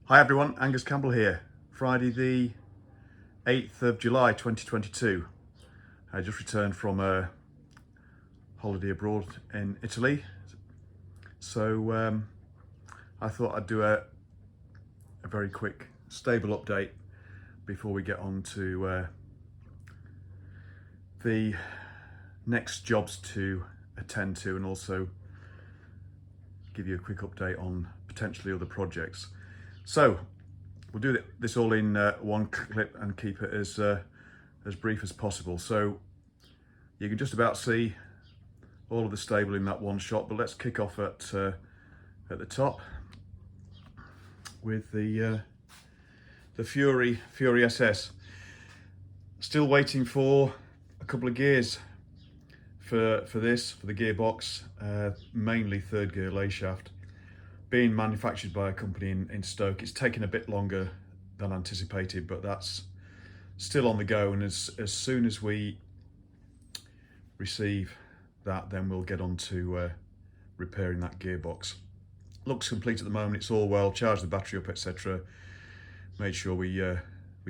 Hi everyone, Angus Campbell here. Friday the 8th of July 2022. I just returned from a holiday abroad in Italy. So I thought I'd do a very quick stable update before we get on to the next jobs to attend to, and also give you a quick update on potentially other projects. So we'll do this all in one clip and keep it as brief as possible. So you can just about see all of the stable in that one shot, but let's kick off at the top with the Fury SS. Still waiting for a couple of gears for the gearbox, mainly third gear lay shaft, being manufactured by a company in Stoke. It's taken a bit longer than anticipated, but that's still on the go, and as soon as we receive that, then we'll get on to repairing that gearbox. Looks complete at the moment. It's all well, charged the battery up, etc. Made sure we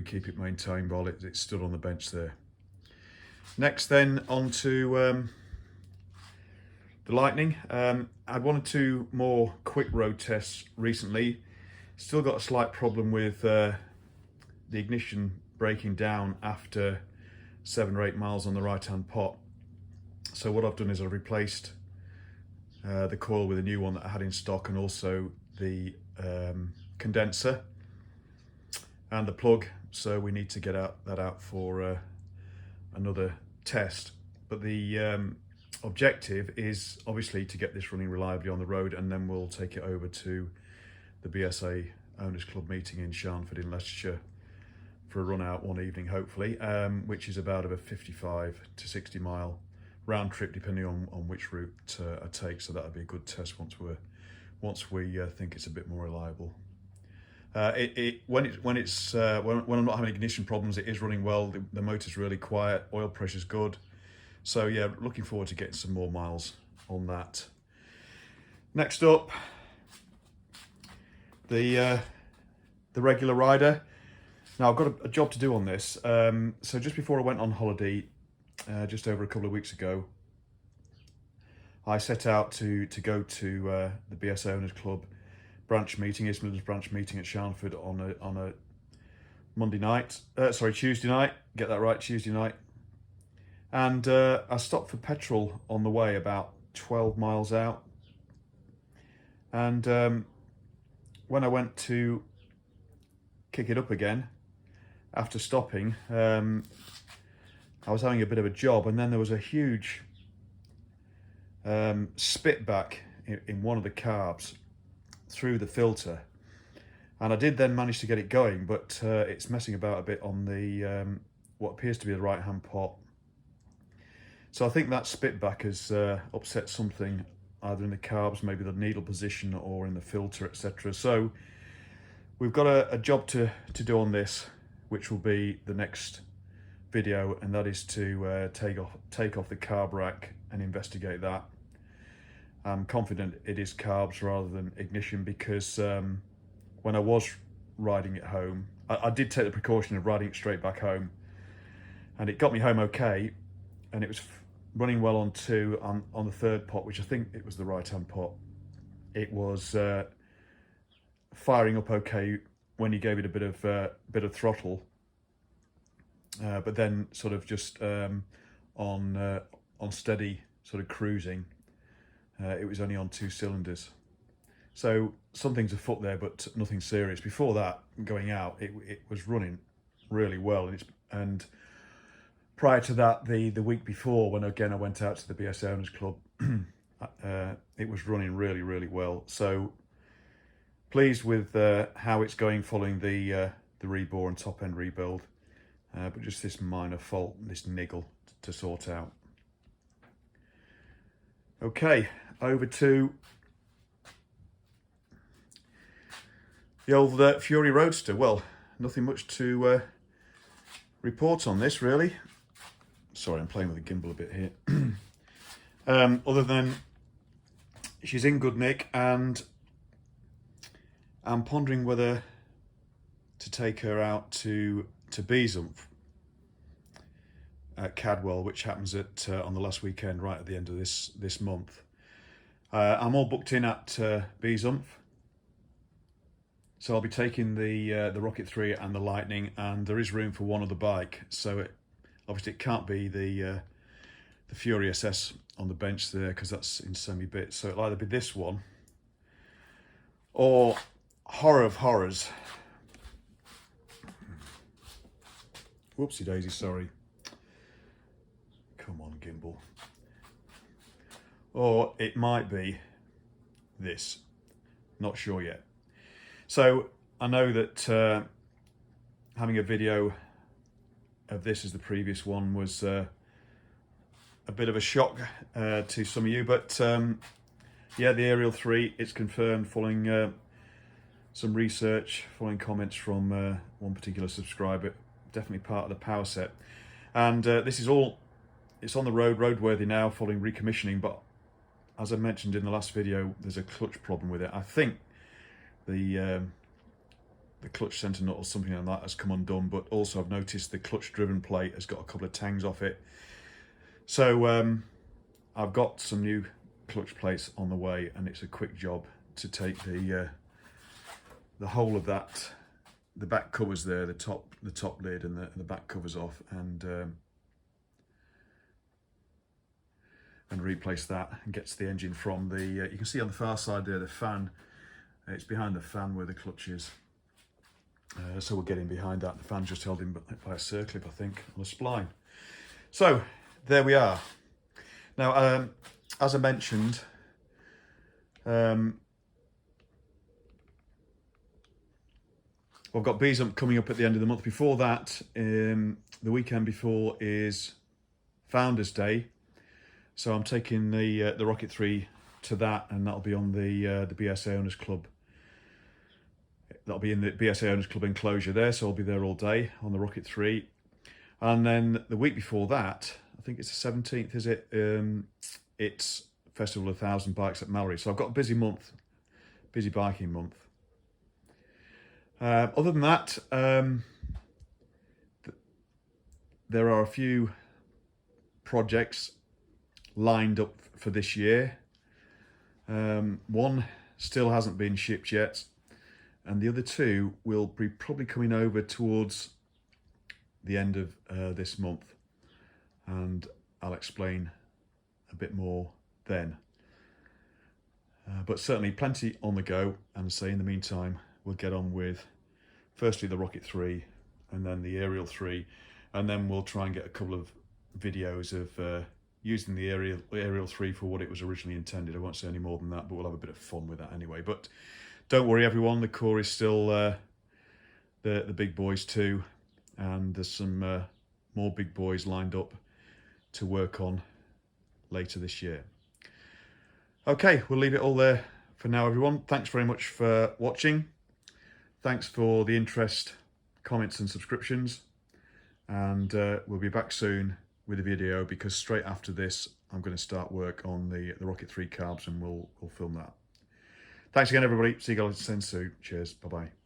keep it maintained while it stood on the bench there. Next then, on to the Lightning. I'd one or two more quick road tests recently. Still got a slight problem with the ignition breaking down after 7 or 8 miles on the right hand pot. So what I've done is I've replaced the coil with a new one that I had in stock, and also the condenser and the plug. So we need to get that out for another test. But the objective is obviously to get this running reliably on the road, and then we'll take it over to the BSA Owners Club meeting in Sharnford in Leicestershire for a run out one evening, hopefully, which is about a 55 to 60 mile round trip, depending on which route I take. So that'll be a good test once we think it's a bit more reliable. When I'm not having ignition problems, it is running well. The motor's really quiet, oil pressure's good. So yeah, looking forward to getting some more miles on that. Next up, the regular rider. Now I've got a job to do on this. So just before I went on holiday, just over a couple of weeks ago, I set out to go to the BSA Owners Club branch meeting, East Midlands branch meeting at Sharnford on a Tuesday night. Get that right, Tuesday night. And I stopped for petrol on the way, about 12 miles out. And when I went to kick it up again after stopping, I was having a bit of a job, and then there was a huge spit back in one of the carbs through the filter, and I did then manage to get it going, but it's messing about a bit on the what appears to be the right hand pot. So I think that spit back has upset something either in the carbs, maybe the needle position, or in the filter, etc. So we've got a job to do on this, which will be the next video, and that is to take off the carb rack and investigate that. I'm confident it is carbs rather than ignition, because when I was riding it home, I did take the precaution of riding it straight back home, and it got me home okay, and it was running well on the third pot, which I think it was the right hand pot. It was firing up okay when you gave it a bit of throttle, but then sort of just on steady sort of cruising, it was only on 2 cylinders. So something's afoot there, but nothing serious. Before that, going out, it was running really well, and prior to that, the week before, when again I went out to the BSA Owners Club, it was running really, really well. So pleased with how it's going following the rebore and top end rebuild, but just this minor fault, this niggle to sort out. Okay, over to the old Fury Roadster. Well, nothing much to report on this, really. Sorry, I'm playing with the gimbal a bit here. Other than she's in good nick, and I'm pondering whether to take her out to Beesumph at Cadwell, which happens at on the last weekend, right at the end of this month. I'm all booked in at Beesumph, so I'll be taking the Rocket 3 and the Lightning, and there is room for one other bike, so obviously it can't be the Fury SS on the bench there because that's in semi-bits, so it'll either be this one or horror of horrors. Whoopsie daisy, sorry. Come on, gimbal. Or it might be this. Not sure yet. So I know that having a video of this as the previous one was a bit of a shock to some of you, but yeah, the Aerial 3, it's confirmed following some research, following comments from one particular subscriber, definitely part of the power set. And this is all, it's on the road, roadworthy now, following recommissioning, but as I mentioned in the last video, there's a clutch problem with it. I think the clutch centre nut or something like that has come undone, but also I've noticed the clutch driven plate has got a couple of tangs off it. So I've got some new clutch plates on the way, and it's a quick job to take the whole of that, the back covers there, the top lid and the back covers off, and replace that, and get to the engine from the you can see on the far side there the fan. It's behind the fan where the clutch is, so we're getting behind that. The fan's just held in by a circlip, I think, on a spline. So there we are. Now as I mentioned, we've got Beesumph coming up at the end of the month. Before that, the weekend before is Founders Day, so I'm taking the Rocket 3 to that, and that'll be on the BSA Owners Club. That'll be in the BSA Owners Club enclosure there, so I'll be there all day on the Rocket 3. And then the week before that, I think it's the 17th, is it? It's Festival of 1,000 Bikes at Mallory. So I've got a busy month, busy biking month. Other than that, there are a few projects lined up for this year. One still hasn't been shipped yet, and the other two will be probably coming over towards the end of this month, and I'll explain a bit more then. But certainly plenty on the go, and say in the meantime we'll get on with firstly the Rocket 3 and then the Aerial 3, and then we'll try and get a couple of videos of using the Aerial 3 for what it was originally intended. I won't say any more than that, but we'll have a bit of fun with that anyway. But don't worry everyone, the core is still the big boys too, and there's some more big boys lined up to work on later this year. Okay, we'll leave it all there for now everyone. Thanks very much for watching. Thanks for the interest, comments and subscriptions, and we'll be back soon with a video, because straight after this I'm going to start work on the Rocket 3 carbs, and we'll film that. Thanks again everybody, see you guys soon. Cheers, bye bye.